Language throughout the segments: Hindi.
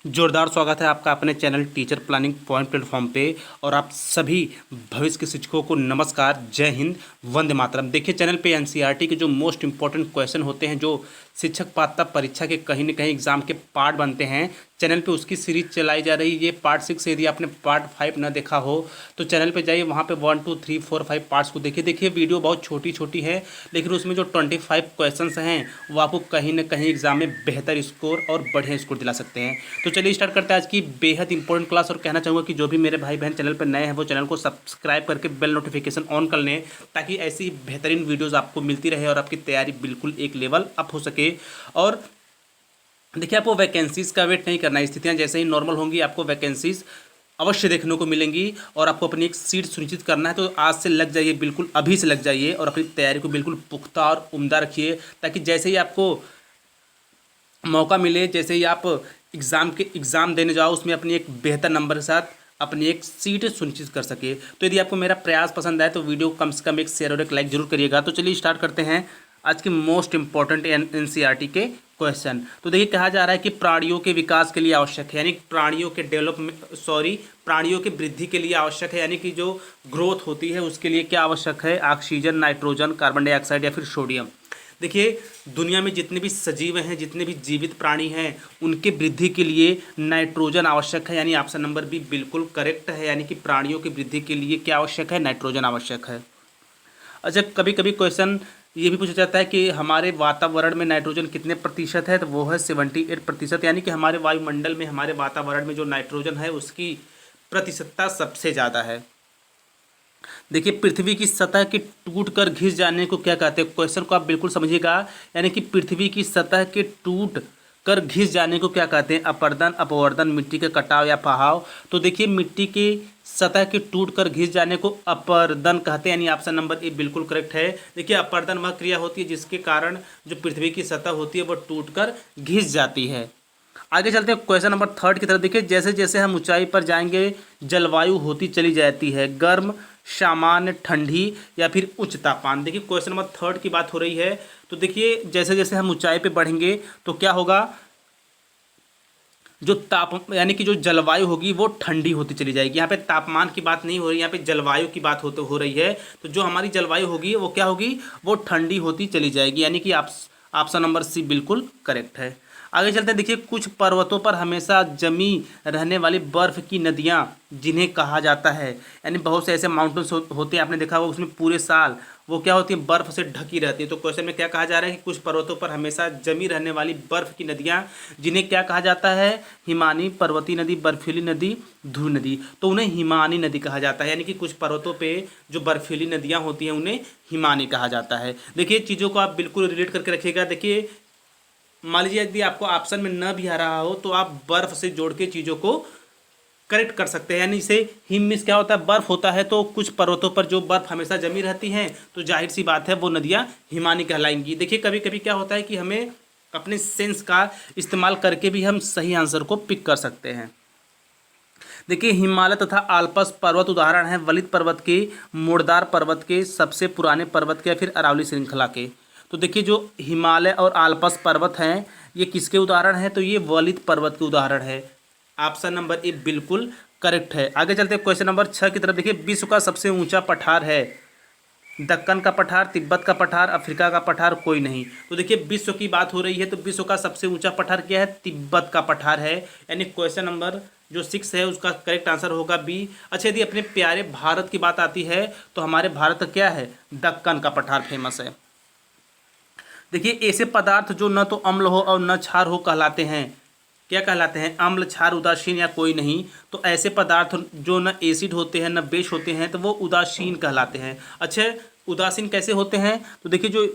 जोरदार स्वागत है आपका अपने channel teacher planning point platform पे। और आप सभी भविष्य के शिक्षकों को नमस्कार, जय हिंद, वंदे मातरम। देखिए, चैनल पे एनसीईआरटी के जो मोस्ट इंपॉर्टेंट क्वेश्चन होते हैं, जो शिक्षक पात्रता परीक्षा के कहीं न कहीं एग्जाम के पार्ट बनते हैं, चैनल पे उसकी सीरीज चलाई जा रही है। ये पार्ट 6 है। यदि आपने पार्ट 5 न देखा हो तो चैनल पे जाइए, वहाँ पे 1 2 3 4 5 पार्ट्स को देखिए। वीडियो बहुत छोटी छोटी है, लेकिन उसमें जो 25 क्वेश्चंस हैं वो आपको कहीं ना कहीं एग्जाम में बेहतर स्कोर और बढ़िया स्कोर दिला सकते हैं। तो चलिए स्टार्ट करते हैं आज की बेहद इंपॉर्टेंट क्लास। और कहना चाहूँगा कि जो भी मेरे भाई बहन चैनल पर नए हैं वो चैनल को सब्सक्राइब करके बेल नोटिफिकेशन ऑन कर लें, ताकि ऐसी बेहतरीन वीडियोज़ आपको मिलती रहे और आपकी तैयारी बिल्कुल एक लेवल अप हो सके। और देखिए, आपको वैकेंसीज़ का वेट नहीं करना है। स्थितियाँ जैसे ही नॉर्मल होंगी आपको वैकेंसीज़ अवश्य देखने को मिलेंगी, और आपको अपनी एक सीट सुनिश्चित करना है। तो आज से लग जाइए, बिल्कुल अभी से लग जाइए और अपनी तैयारी को बिल्कुल पुख्ता और उम्दा रखिए, ताकि जैसे ही आपको मौका मिले, जैसे ही आप एग्ज़ाम देने जाओ, उसमें अपनी एक बेहतर नंबर के साथ अपनी एक सीट सुनिश्चित कर सके। तो यदि आपको मेरा प्रयास पसंद आए तो वीडियो को कम से कम एक शेयर और एक लाइक जरूर करिएगा। तो चलिए स्टार्ट करते हैं आज के मोस्ट इंपॉर्टेंट एनसीईआरटी के क्वेश्चन। तो देखिए, कहा जा रहा है कि प्राणियों के विकास के लिए आवश्यक है, यानी प्राणियों के प्राणियों के वृद्धि के लिए आवश्यक है, यानी कि जो ग्रोथ होती है उसके लिए क्या आवश्यक है? ऑक्सीजन, नाइट्रोजन, कार्बन डाइऑक्साइड या फिर सोडियम। देखिए, दुनिया में जितने भी सजीव हैं, जितने भी जीवित प्राणी हैं, उनके वृद्धि के लिए नाइट्रोजन आवश्यक है, यानी ऑप्शन नंबर बी बिल्कुल करेक्ट है। यानी कि प्राणियों की वृद्धि के लिए क्या आवश्यक है? नाइट्रोजन आवश्यक है। अच्छा, कभी कभी क्वेश्चन ये भी पूछा जाता है कि हमारे वातावरण में नाइट्रोजन कितने प्रतिशत है? तो वो है 78%। यानी कि हमारे वायुमंडल में, हमारे वातावरण में जो नाइट्रोजन है उसकी प्रतिशतता सबसे ज़्यादा है। देखिए, पृथ्वी की सतह के टूट कर घिस जाने को क्या कहते हैं? क्वेश्चन को आप बिल्कुल समझिएगा। यानी कि पृथ्वी की सतह के टूट कर घिस जाने को क्या कहते हैं? अपर्दन, अपवर्दन, मिट्टी के कटाव या बहाव। तो देखिए, मिट्टी के सतह के टूट कर घिस जाने को अपर्दन कहते हैं, यानी ऑप्शन नंबर ए बिल्कुल करेक्ट है। देखिए, अपर्दन वह क्रिया होती है जिसके कारण जो पृथ्वी की सतह होती है वह टूट कर घिस जाती है। आगे चलते हैं क्वेश्चन नंबर 3 की तरफ। देखिए, जैसे जैसे हम ऊंचाई पर जाएंगे जलवायु होती चली जाती है गर्म, सामान्य, ठंडी या फिर उच्च तापमान। देखिए, क्वेश्चन नंबर 3 की बात हो रही है। तो देखिए, जैसे जैसे हम ऊंचाई पे बढ़ेंगे तो क्या होगा? जो यानी कि जो जलवायु होगी वो ठंडी होती चली जाएगी। यहाँ पे तापमान की बात नहीं हो रही, यहाँ पे जलवायु की बात हो रही है। तो जो हमारी जलवायु होगी वो क्या होगी? वो ठंडी होती चली जाएगी। यानी कि ऑप्शन नंबर सी बिल्कुल करेक्ट है। आगे चलते हैं। देखिए, कुछ पर्वतों पर हमेशा जमी रहने वाली बर्फ की नदियाँ जिन्हें कहा जाता है, यानी बहुत से ऐसे माउंटेन्स होते हैं, आपने देखा होगा, उसमें पूरे साल वो क्या होती है? बर्फ से ढकी रहती है। तो क्वेश्चन में क्या कहा जा रहा है कि कुछ पर्वतों पर हमेशा जमी रहने वाली बर्फ की नदियाँ जिन्हें क्या कहा जाता है? हिमानी, पर्वतीय नदी, बर्फीली नदी, ध्रुव नदी। तो उन्हें हिमानी नदी कहा जाता है। यानी कि कुछ पर्वतों पे जो बर्फीली नदियाँ होती हैं उन्हें हिमानी कहा जाता है। देखिए, चीज़ों को आप बिल्कुल रिलेट करके रखिएगा। देखिए, मान लीजिए यदि आपको ऑप्शन में न भी आ रहा हो तो आप बर्फ से जोड़ के चीज़ों को करेक्ट कर सकते हैं। यानी इसे हिम मीन्स क्या होता है? बर्फ होता है। तो कुछ पर्वतों पर जो बर्फ हमेशा जमी रहती है, तो जाहिर सी बात है वो नदियाँ हिमानी कहलाएंगी। देखिए, कभी कभी क्या होता है कि हमें अपने सेंस का इस्तेमाल करके भी हम सही आंसर को पिक कर सकते हैं। देखिए, हिमालय तथा आल्प्स पर्वत उदाहरण है वलित पर्वत के, मोड़दार पर्वत के, सबसे पुराने पर्वत के या फिर अरावली श्रृंखला के। तो देखिए, जो हिमालय और आल्प्स पर्वत हैं ये किसके उदाहरण हैं? तो ये वलित पर्वत के उदाहरण है। ऑप्शन नंबर ए बिल्कुल करेक्ट है। आगे चलते हैं क्वेश्चन नंबर 6 की तरफ। देखिए, विश्व का सबसे ऊंचा पठार है दक्कन का पठार, तिब्बत का पठार, अफ्रीका का पठार, कोई नहीं। तो देखिए, विश्व की बात हो रही है तो विश्व का सबसे ऊंचा पठार क्या है? तिब्बत का पठार है। यानी क्वेश्चन नंबर जो 6 है उसका करेक्ट आंसर होगा बी। अच्छा, यदि अपने प्यारे भारत की बात आती है तो हमारे भारत का क्या है? दक्कन का पठार फेमस है। देखिए, ऐसे पदार्थ जो न तो अम्ल हो और न क्षार हो कहलाते हैं, क्या कहलाते हैं? अम्ल, क्षार, उदासीन या कोई नहीं। तो ऐसे पदार्थ जो न एसिड होते हैं न बेस होते हैं तो वो उदासीन कहलाते हैं। अच्छा, उदासीन कैसे होते हैं? तो देखिए, जो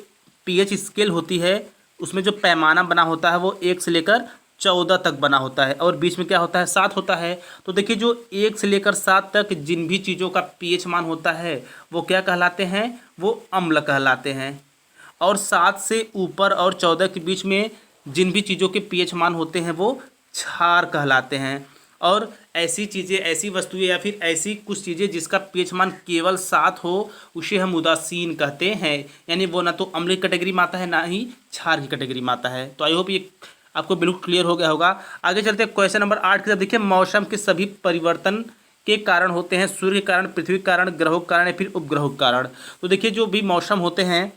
पीएच स्केल होती है उसमें जो पैमाना बना होता है वो 1 से लेकर 14 तक बना होता है, और बीच में क्या होता है? 7 होता है। तो देखिए, जो 1 से लेकर 7 तक जिन भी चीज़ों का पीएच मान होता है वो क्या कहलाते हैं? वो अम्ल कहलाते हैं। और 7 से ऊपर और 14 के बीच में जिन भी चीज़ों के पीएच मान होते हैं वो क्षार कहलाते हैं। और ऐसी चीज़ें, ऐसी वस्तुएं या फिर ऐसी कुछ चीज़ें जिसका पीएच मान केवल 7 हो उसे हम उदासीन कहते हैं। यानी वो ना तो अम्ल की कैटेगरी में आता है ना ही क्षार की कैटेगरी में आता है। तो आई होप ये आपको बिल्कुल क्लियर हो गया होगा। आगे चलते हैं क्वेश्चन नंबर 8 की तरफ। देखिए मौसम के सभी परिवर्तन के कारण होते हैं सूर्य के कारण, पृथ्वी के कारण, ग्रहों के कारण या फिर उपग्रहों के कारण। तो देखिए जो भी मौसम होते हैं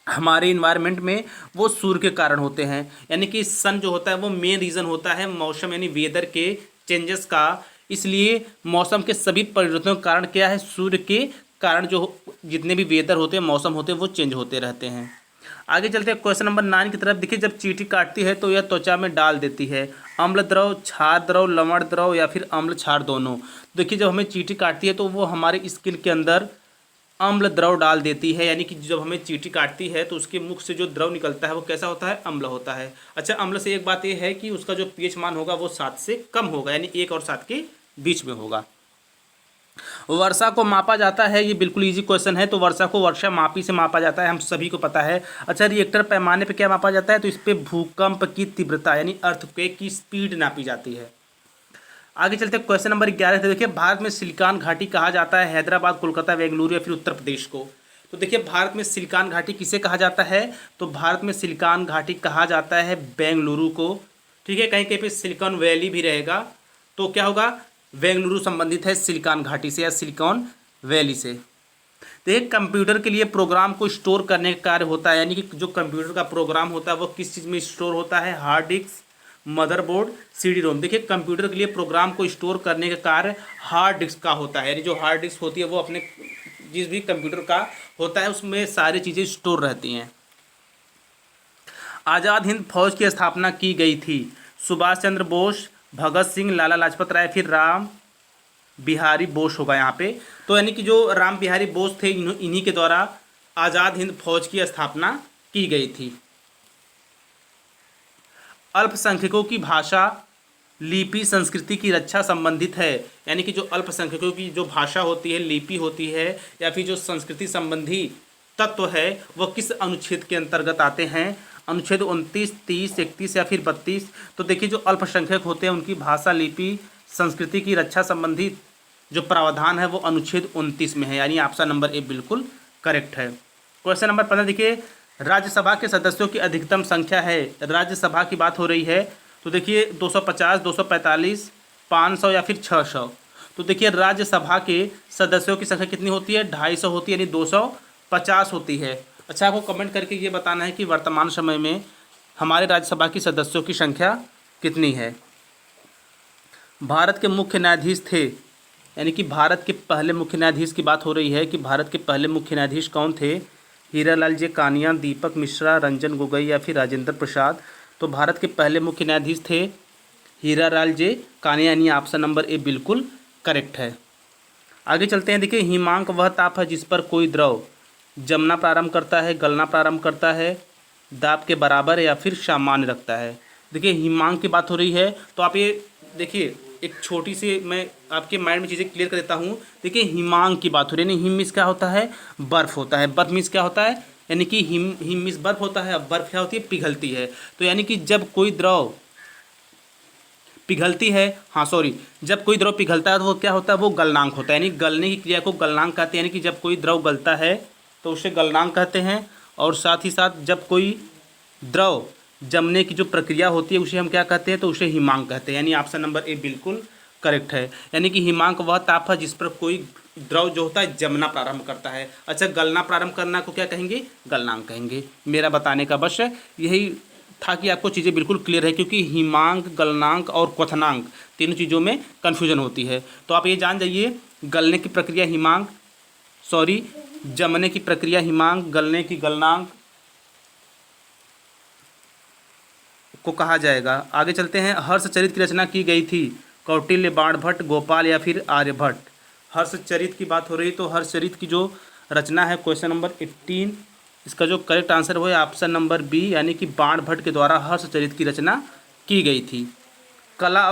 हमारे इन्वायरमेंट में वो सूर्य के कारण होते हैं, यानी कि सन जो होता है वो मेन रीज़न होता है मौसम यानी वेदर के चेंजेस का। इसलिए मौसम के सभी परिवर्तनों का कारण क्या है, सूर्य के कारण जो जितने भी वेदर होते हैं मौसम होते हैं वो चेंज होते रहते हैं। आगे चलते हैं क्वेश्चन नंबर 9 की तरफ। देखिए जब चींटी काटती है तो यह त्वचा में डाल देती है अम्ल द्रव, क्षार द्रव, लवण द्रव या फिर अम्ल क्षार दोनों। देखिए जब हमें चींटी काटती है तो वो हमारे स्किन के अंदर अम्ल द्रव डाल देती है, यानी कि जब हमें चींटी काटती है तो उसके मुख से जो द्रव निकलता है वो कैसा होता है, अम्ल होता है। अच्छा अम्ल से एक बात ये है कि उसका जो पीएच मान होगा वो 7 से कम होगा, यानी 1 और 7 के बीच में होगा। वर्षा को मापा जाता है, ये बिल्कुल इजी क्वेश्चन है। तो वर्षा को वर्षा मापी से मापा जाता है, हम सभी को पता है। अच्छा रिएक्टर पैमाने पे क्या मापा जाता है, तो इस पे भूकंप की तीव्रता यानी अर्थक्वेक की स्पीड नापी जाती है। आगे चलते हैं क्वेश्चन नंबर 11 से। देखिए भारत में सिलिकॉन घाटी कहा जाता है हैदराबाद, कोलकाता, बेंगलुरु या फिर उत्तर प्रदेश को। तो देखिए भारत में सिलिकॉन घाटी किसे कहा जाता है, तो भारत में सिलिकॉन घाटी कहा जाता है बेंगलुरु को। ठीक है, कहीं कहीं पे सिलिकॉन वैली भी रहेगा, तो क्या होगा, बेंगलुरु संबंधित है सिलिकॉन घाटी से या सिलिकॉन वैली से। देखिए कंप्यूटर के लिए प्रोग्राम को स्टोर करने का कार्य होता है, यानी कि जो कंप्यूटर का प्रोग्राम होता है वो किस चीज़ में स्टोर होता है, hard disk, motherboard, CD ROM. देखिए कंप्यूटर के लिए प्रोग्राम को स्टोर करने का कार्य हार्ड डिस्क का होता है, यानी जो हार्ड डिस्क होती है वो अपने जिस भी कंप्यूटर का होता है उसमें सारी चीज़ें स्टोर रहती हैं। आज़ाद हिंद फौज की स्थापना की गई थी, सुभाष चंद्र बोस, भगत सिंह, लाला लाजपत राय, फिर राम बिहारी बोस होगा यहाँ पे। तो यानी कि जो राम बिहारी बोस थे इन्हीं के द्वारा आज़ाद हिंद फौज की स्थापना की गई थी। अल्पसंख्यकों की भाषा, लिपि, संस्कृति की रक्षा संबंधित है, यानी कि जो अल्पसंख्यकों की जो भाषा होती है, लिपि होती है या फिर जो संस्कृति संबंधी तत्व है वह किस अनुच्छेद के अंतर्गत आते हैं, अनुच्छेद 29, 30, 31 या फिर 32। तो देखिए जो अल्पसंख्यक होते हैं उनकी भाषा, लिपि, संस्कृति की रक्षा संबंधी जो प्रावधान है वो अनुच्छेद 29 में है, यानी ऑप्शन नंबर ए बिल्कुल करेक्ट है। क्वेश्चन नंबर 15 देखिए राज्यसभा के सदस्यों की अधिकतम संख्या है, राज्यसभा की बात हो रही है, तो देखिए 250, 245, 500 या फिर 600। तो देखिए राज्यसभा के सदस्यों की संख्या कितनी होती है, 250 होती है, यानी 250 होती है। अच्छा आपको कमेंट करके ये बताना है कि वर्तमान समय में हमारे राज्यसभा की सदस्यों की संख्या कितनी है। भारत के मुख्य न्यायाधीश थे, यानी कि भारत के पहले मुख्य न्यायाधीश की बात हो रही है कि भारत के पहले मुख्य न्यायाधीश कौन थे, हीरालाल जे कानिया, दीपक मिश्रा, रंजन गोगोई या फिर राजेंद्र प्रसाद। तो भारत के पहले मुख्य न्यायाधीश थे हीरालाल जे कानिया, यानी ऑप्शन नंबर ए बिल्कुल करेक्ट है। आगे चलते हैं। देखिए हिमांक वह ताप है जिस पर कोई द्रव जमना प्रारंभ करता है, गलना प्रारंभ करता है, दाब के बराबर या फिर सामान्य रखता है। देखिए हिमांक की बात हो रही है, तो आप ये देखिए एक छोटी सी मैं आपके माइंड में चीज़ें क्लियर कर देता हूँ। देखिए हिमांक की बात हो रही है, यानी हिम मीन्स क्या होता है, बर्फ़ होता है, बर्फ़ मीन्स क्या होता है, यानी कि हिम मीन्स बर्फ़ होता है, अब बर्फ़ क्या होती है, पिघलती है। तो यानी कि जब कोई द्रव पिघलती है, हाँ सॉरी, जब कोई द्रव पिघलता है तो वो क्या होता है, वो गलनांक होता है, यानी गलने की क्रिया को गलनांक कहते हैं, यानी कि जब कोई द्रव गलता है तो उसे गलनांक कहते हैं। और साथ ही साथ जब कोई द्रव जमने की जो प्रक्रिया होती है उसे हम क्या कहते हैं, तो उसे हिमांक कहते हैं, यानी ऑप्शन नंबर ए बिल्कुल करेक्ट है। यानी कि हिमांक वह ताप है जिस पर कोई द्रव जो होता है जमना प्रारंभ करता है। अच्छा गलना प्रारंभ करना को क्या कहेंगे, गलनांक कहेंगे। मेरा बताने का बस यही था कि आपको चीज़ें बिल्कुल क्लियर है, क्योंकि हिमांक, गलनांक और क्वथनांक तीनों चीज़ों में कन्फ्यूजन होती है। तो आप ये जान जाइए गलने की प्रक्रिया हिमांक, सॉरी जमने की प्रक्रिया हिमांक, गलने की गलनांक को कहा जाएगा। आगे चलते हैं। हर्षचरित की रचना की गई थी, कौटिल्य, बाणभट्ट, गोपाल या फिर आर्यभट्ट। हर्षचरित की बात हो रही तो हर्षचरित की जो रचना है क्वेश्चन नंबर 18, इसका जो करेक्ट आंसर वो है ऑप्शन नंबर बी, यानी कि बाणभट्ट के द्वारा हर्षचरित की रचना की गई थी। कला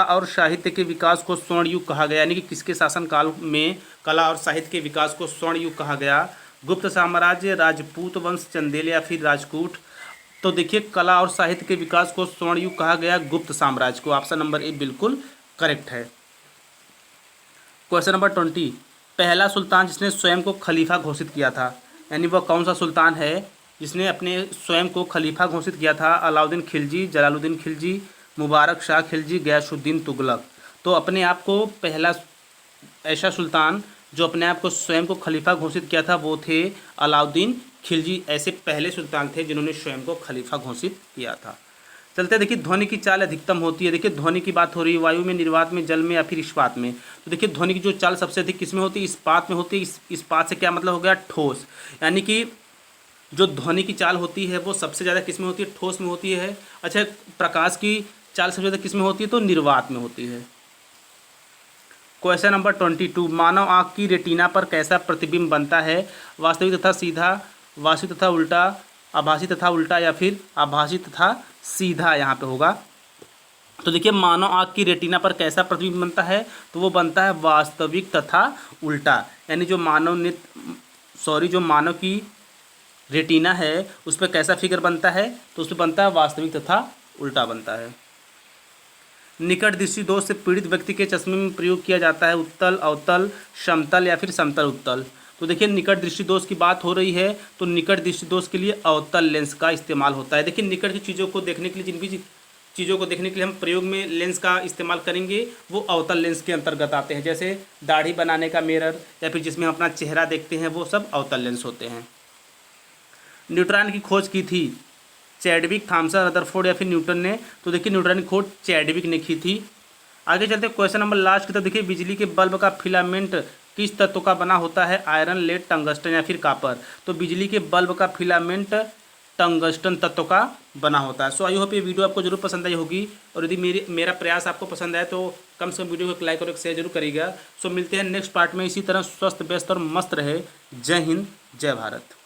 और साहित्य के विकास को स्वर्ण युग कहा गया, यानी कि किसके शासनकाल में कला और साहित्य के विकास को स्वर्ण युग कहा गया, गुप्त साम्राज्य, राजपूत वंश, चंदेल या फिर राजपूत। तो देखिए कला और साहित्य के विकास को स्वर्ण युग कहा गया गुप्त साम्राज्य को, ऑप्शन नंबर ए बिल्कुल करेक्ट है। क्वेश्चन नंबर 20, पहला सुल्तान जिसने स्वयं को खलीफा घोषित किया था, यानी वह कौन सा सुल्तान है, जिसने अपने स्वयं को खलीफा घोषित किया था? अलाउद्दीन खिलजी, जलालुद्दीन खिलजी, मुबारक शाह खिलजी, गयासुद्दीन तुगलक। तो अपने आप को पहला ऐसा सुल्तान जो अपने आप को स्वयं को खलीफा घोषित किया था वो थे अलाउद्दीन खिलजी। ऐसे पहले सुल्तान थे जिन्होंने स्वयं को खलीफा घोषित किया था। चलते हैं, देखिए ध्वनि की चाल अधिकतम होती है। देखिए ध्वनि की बात हो रही है, वायु में, निर्वात में, जल में या फिर इस्पात में। तो देखिए ध्वनि की जो चाल सबसे अधिक किस में होती है? इस्पात में होती है। इस्पात से क्या मतलब हो गया? ठोस। यानी कि जो ध्वनि की चाल होती है वो सबसे ज़्यादा किस में होती है? ठोस में होती है। अच्छा, प्रकाश की चाल सबसे ज़्यादा किस में होती है? तो निर्वात में होती है। क्वेश्चन नंबर 22, मानव आँख की रेटिना पर कैसा प्रतिबिंब बनता है? वास्तविक तथा सीधा, वास्तविक तथा उल्टा, आभासी तथा उल्टा या फिर आभासी तथा सीधा यहाँ पे होगा। तो देखिए मानव आँख की रेटिना पर कैसा प्रतिबिंब बनता है? तो वो बनता है वास्तविक तथा उल्टा। यानी जो मानव की रेटिना है उस पर कैसा फिगर बनता है? तो उस पर बनता है वास्तविक तथा उल्टा बनता है। निकट दृष्टि दोष से पीड़ित व्यक्ति के चश्मे में प्रयोग किया जाता है उत्तल, अवतल, समतल या फिर समतल उत्तल। तो देखिए निकट दृष्टि दोष की बात हो रही है तो निकट दृष्टि दोष के लिए अवतल लेंस का इस्तेमाल होता है। देखिए निकट की चीज़ों को देखने के लिए, जिन भी चीज़ों को देखने के लिए हम प्रयोग में लेंस का इस्तेमाल करेंगे वो अवतल लेंस के अंतर्गत आते हैं। जैसे दाढ़ी बनाने का मिरर या फिर जिसमें हम अपना चेहरा देखते हैं वो सब अवतल लेंस होते हैं। न्यूट्रॉन की खोज की थी चैडविक, थॉमसन, रदरफोर्ड या फिर न्यूटन ने? तो देखिए न्यूट्रॉन की खोज चैडविक ने की थी। आगे चलते हैं क्वेश्चन नंबर लास्ट की तरफ। देखिए बिजली के बल्ब का फिलामेंट किस तत्व का बना होता है? आयरन, लेड, टंगस्टन या फिर कॉपर? तो बिजली के बल्ब का फिलामेंट टंगस्टन तत्व का बना होता है। सो आई होप ये वीडियो आपको जरूर पसंद आई होगी और यदि मेरा प्रयास आपको पसंद आए तो कम से कम वीडियो को एक लाइक और एक शेयर जरूर करिएगा। सो मिलते हैं नेक्स्ट पार्ट में। इसी तरह स्वस्थ, व्यस्त और मस्त रहे। जय हिंद, जय भारत।